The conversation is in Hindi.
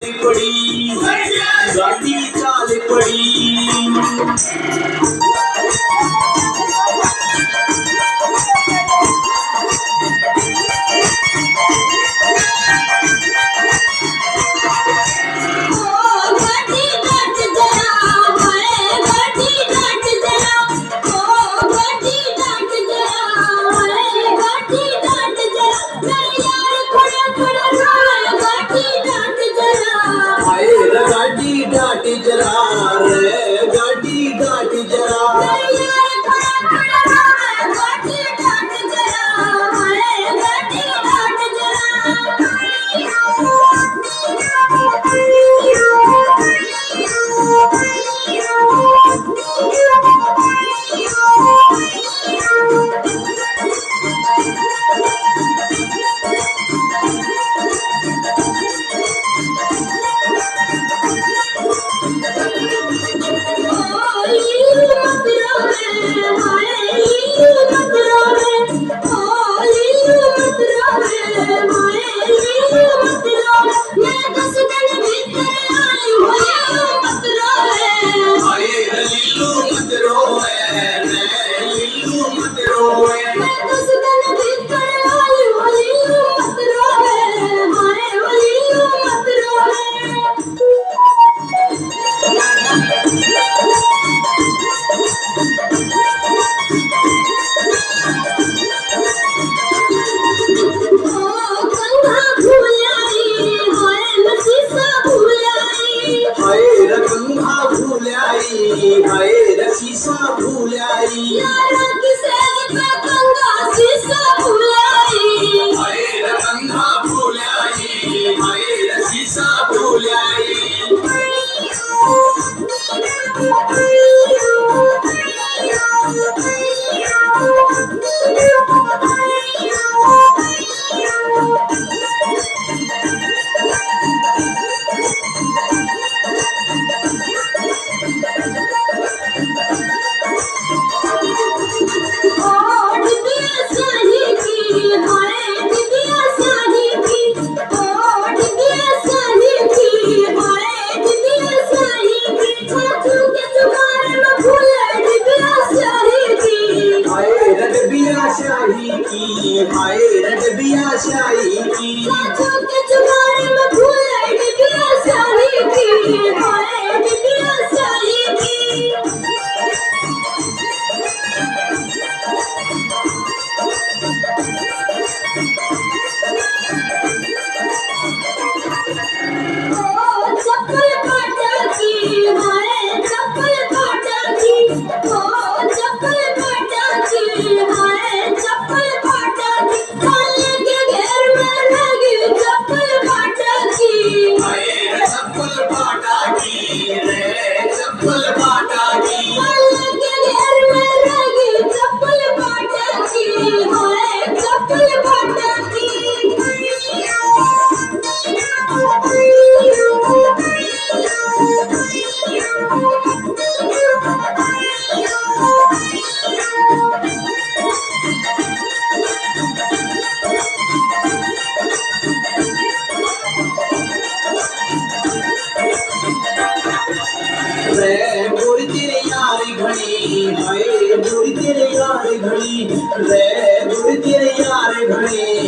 पड़ी गाड़ी चाल पड़ी गाड़ी डाट जरा रे गाड़ी डाट जरा शीशा भूलाई यारा किसे गंगा शीशा भूलाई गंगा भूलाई शीशा भूलाई शाही की हाय रडबिया शाही की साथों के जुगाड़ में भूल रडबिया शाही की हाय रडबिया शाही की ओ चप्पल काटा की हाय चप्पल काटा की ओ चप्पल काटा की हाय बुरी तेरे यार घड़ी रे बुरी तेरे यार घड़ी